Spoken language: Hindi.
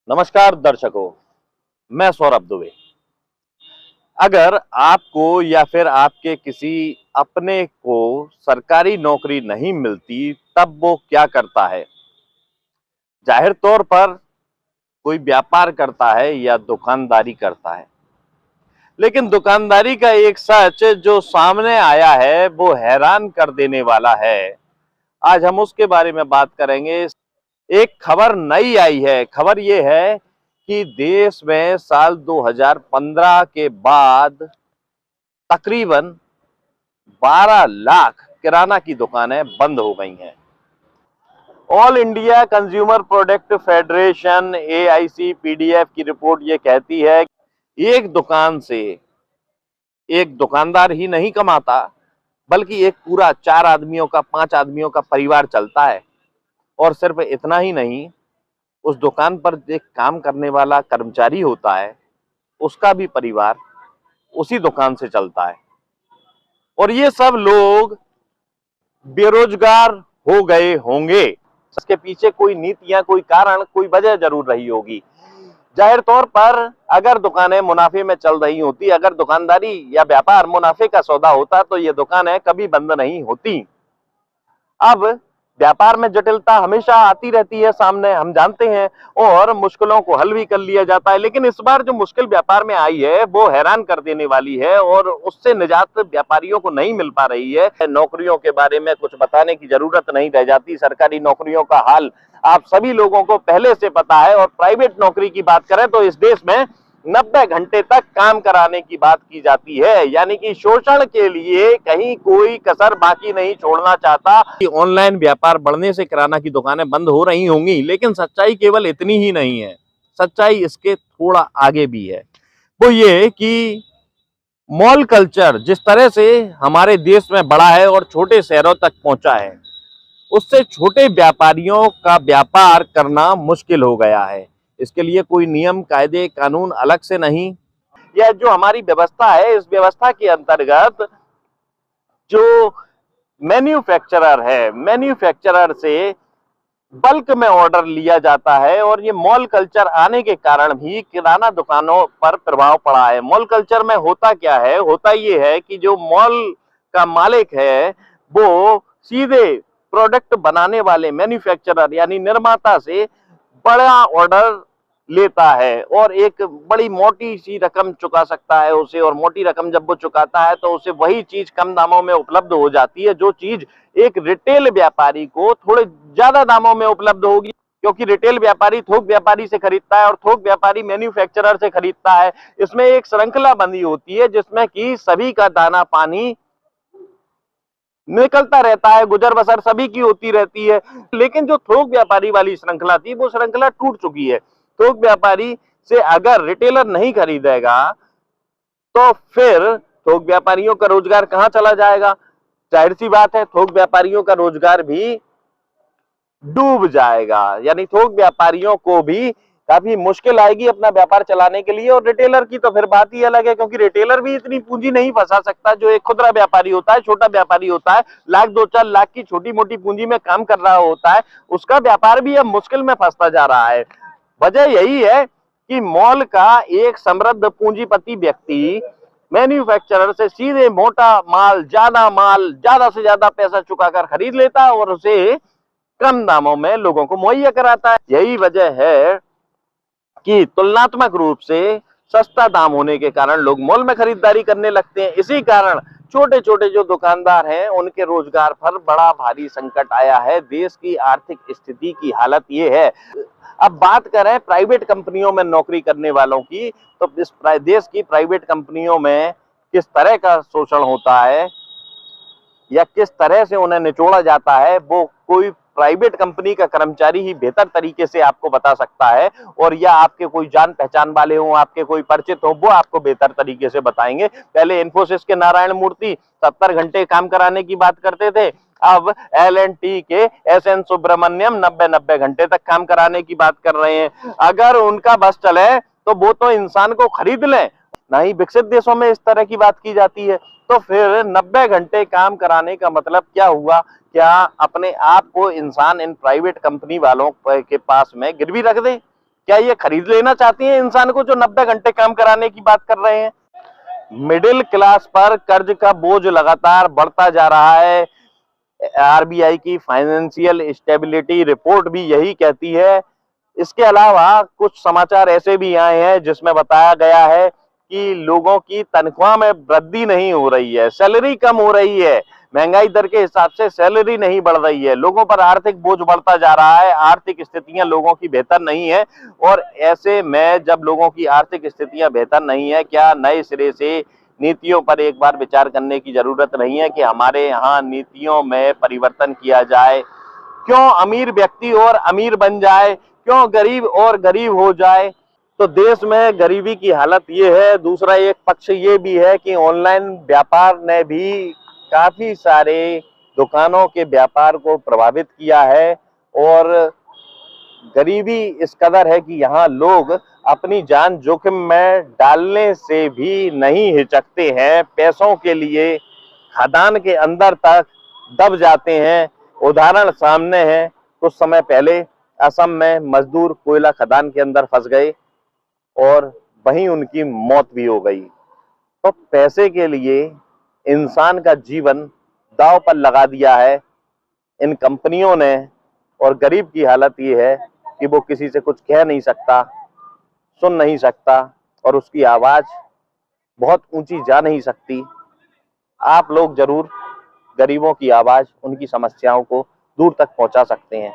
नमस्कार दर्शकों, मैं सौरभ दुबे। अगर आपको या फिर आपके किसी अपने को सरकारी नौकरी नहीं मिलती, तब वो क्या करता है? जाहिर तौर पर कोई व्यापार करता है या दुकानदारी करता है। लेकिन दुकानदारी का एक सच जो सामने आया है, वो हैरान कर देने वाला है। आज हम उसके बारे में बात करेंगे। एक खबर नई आई है। खबर ये है कि देश में साल 2015 के बाद तकरीबन 12 लाख किराना की दुकानें बंद हो गई हैं। All India consumer product federation AIC PDF की रिपोर्ट ये कहती है कि एक दुकान से एक दुकानदार ही नहीं कमाता, बल्कि एक पूरा 4 आदमियों का 5 आदमियों का परिवार चलता है। और सिर्फ इतना ही नहीं, उस दुकान पर एक काम करने वाला कर्मचारी होता है, उसका भी परिवार उसी दुकान से चलता है। और ये सब लोग बेरोजगार हो गए होंगे। इसके पीछे कोई नीतियां, कोई कारण, कोई वजह जरूर रही होगी। जाहिर तौर पर अगर दुकानें मुनाफे में चल रही होती, अगर दुकानदारी या व्यापार मुनाफे का सौदा होता, तो ये दुकानें कभी बंद नहीं होती। अब व्यापार में जटिलता हमेशा आती रहती है सामने, हम जानते हैं, और मुश्किलों को हल भी कर लिया जाता है। लेकिन इस बार जो मुश्किल व्यापार में आई है, वो हैरान कर देने वाली है और उससे निजात व्यापारियों को नहीं मिल पा रही है। नौकरियों के बारे में कुछ बताने की जरूरत नहीं रह जाती। सरकारी नौकरियों का हाल आप सभी लोगों को पहले से पता है। और प्राइवेट नौकरी की बात करें तो इस देश में 90 घंटे तक काम कराने की बात की जाती है, यानी कि शोषण के लिए कहीं कोई कसर बाकी नहीं छोड़ना चाहता। कि ऑनलाइन व्यापार बढ़ने से किराना की दुकानें बंद हो रही होंगी, लेकिन सच्चाई केवल इतनी ही नहीं है। सच्चाई इसके थोड़ा आगे भी है। वो ये कि मॉल कल्चर जिस तरह से हमारे देश में बढ़ा है और छोटे शहरों तक पहुंचा है, उससे छोटे व्यापारियों का व्यापार करना मुश्किल हो गया है। इसके लिए कोई नियम, कायदे, कानून अलग से नहीं। यह जो हमारी व्यवस्था है, इस व्यवस्था के अंतर्गत जो मैन्युफैक्चरर है, मैन्युफैक्चरर से बल्क में ऑर्डर लिया जाता है। और ये मॉल कल्चर आने के कारण भी किराना दुकानों पर प्रभाव पड़ा है। मॉल कल्चर में होता क्या है? होता ये है कि जो मॉल का मालिक है, वो सीधे प्रोडक्ट बनाने वाले मैन्युफैक्चरर यानी निर्माता से बड़ा ऑर्डर लेता है और एक बड़ी मोटी सी रकम चुका सकता है उसे। और मोटी रकम जब वो चुकाता है तो उसे वही चीज कम दामों में उपलब्ध हो जाती है, जो चीज एक रिटेल व्यापारी को थोड़े ज्यादा दामों में उपलब्ध होगी, क्योंकि रिटेल व्यापारी थोक व्यापारी से खरीदता है और थोक व्यापारी मैन्युफैक्चरर से खरीदता है। इसमें एक श्रृंखला बंधी होती है जिसमें कि सभी का दाना पानी निकलता रहता है, गुजर बसर सभी की होती रहती है। लेकिन जो थोक व्यापारी वाली श्रृंखला थी, वो श्रृंखला टूट चुकी है। थोक व्यापारी से अगर रिटेलर नहीं खरीदेगा, तो फिर थोक व्यापारियों का रोजगार कहां चला जाएगा? जाहिर सी बात है, थोक व्यापारियों का रोजगार भी डूब जाएगा। यानी थोक व्यापारियों को भी काफी मुश्किल आएगी अपना व्यापार चलाने के लिए। और रिटेलर की तो फिर बात ही अलग है, क्योंकि रिटेलर भी इतनी पूंजी नहीं फंसा सकता। जो एक खुदरा व्यापारी होता है, छोटा व्यापारी होता है, लाख 2-4 लाख की छोटी मोटी पूंजी में काम कर रहा होता है, उसका व्यापार भी अब मुश्किल में फंसता जा रहा है। वजह यही है कि मॉल का एक समृद्ध पूंजीपति व्यक्ति मैन्युफैक्चरर से सीधे मोटा माल, ज्यादा से ज्यादा पैसा चुकाकर खरीद लेता है और उसे कम दामों में लोगों को मुहैया कराता है। यही वजह है कि तुलनात्मक रूप से सस्ता दाम होने के कारण लोग मॉल में खरीदारी करने लगते हैं। इसी कारण छोटे छोटे जो दुकानदार हैं, उनके रोजगार पर बड़ा भारी संकट आया है। देश की आर्थिक स्थिति की हालत ये है। अब बात करें प्राइवेट कंपनियों में नौकरी करने वालों की, तो इस देश की प्राइवेट कंपनियों में किस तरह का शोषण होता है या किस तरह से उन्हें निचोड़ा जाता है, वो कोई प्राइवेट कंपनी का कर्मचारी ही बेहतर तरीके से आपको बता सकता है। और या आपके कोई जान पहचान वाले हों, आपके कोई परिचित हो, वो आपको बेहतर तरीके से बताएंगे। पहले इन्फोसिस के नारायण मूर्ति 70 घंटे काम कराने की बात करते थे। अब L&T के SN सुब्रमण्यम 90 घंटे तक काम कराने की बात कर रहे हैं। अगर उनका बस चले तो वो तो इंसान को खरीद लें। ना ही विकसित देशों में इस तरह की बात की जाती है। तो फिर 90 घंटे काम कराने का मतलब क्या हुआ? क्या अपने आप को इंसान इन प्राइवेट कंपनी वालों के पास में गिरवी रख दे? क्या ये खरीद लेना चाहती हैं इंसान को जो 90 घंटे काम कराने की बात कर रहे हैं? मिडिल क्लास पर कर्ज का बोझ लगातार बढ़ता जा रहा है। आरबीआई की फाइनेंशियल स्टेबिलिटी रिपोर्ट भी यही कहती है। इसके अलावा कुछ समाचार ऐसे भी आए हैं जिसमें बताया गया है कि लोगों की तनख्वाह में वृद्धि नहीं हो रही है, सैलरी कम हो रही है, महंगाई दर के हिसाब से सैलरी नहीं बढ़ रही है, लोगों पर आर्थिक बोझ बढ़ता जा रहा है, आर्थिक स्थितियां लोगों की बेहतर नहीं है। और ऐसे में जब लोगों की आर्थिक स्थितियां बेहतर नहीं है, क्या नए सिरे से नीतियों पर एक बार विचार करने की जरूरत नहीं है कि हमारे यहाँ नीतियों में परिवर्तन किया जाए? क्यों अमीर व्यक्ति और अमीर बन जाए, क्यों गरीब और गरीब हो जाए? तो देश में गरीबी की हालत ये है। दूसरा एक पक्ष ये भी है कि ऑनलाइन व्यापार ने भी काफी सारे दुकानों के व्यापार को प्रभावित किया है और गरीबी इस कदर है कि यहाँ लोग अपनी जान जोखिम में डालने से भी नहीं हिचकते हैं। पैसों के लिए खदान के अंदर तक दब जाते हैं। उदाहरण सामने है, कुछ समय पहले असम में मजदूर कोयला खदान के अंदर फंस गए और वहीं उनकी मौत भी हो गई। तो पैसे के लिए इंसान का जीवन दांव पर लगा दिया है इन कंपनियों ने। और गरीब की हालत ये है कि वो किसी से कुछ कह नहीं सकता, सुन नहीं सकता और उसकी आवाज बहुत ऊंची जा नहीं सकती। आप लोग जरूर गरीबों की आवाज, उनकी समस्याओं को दूर तक पहुंचा सकते हैं।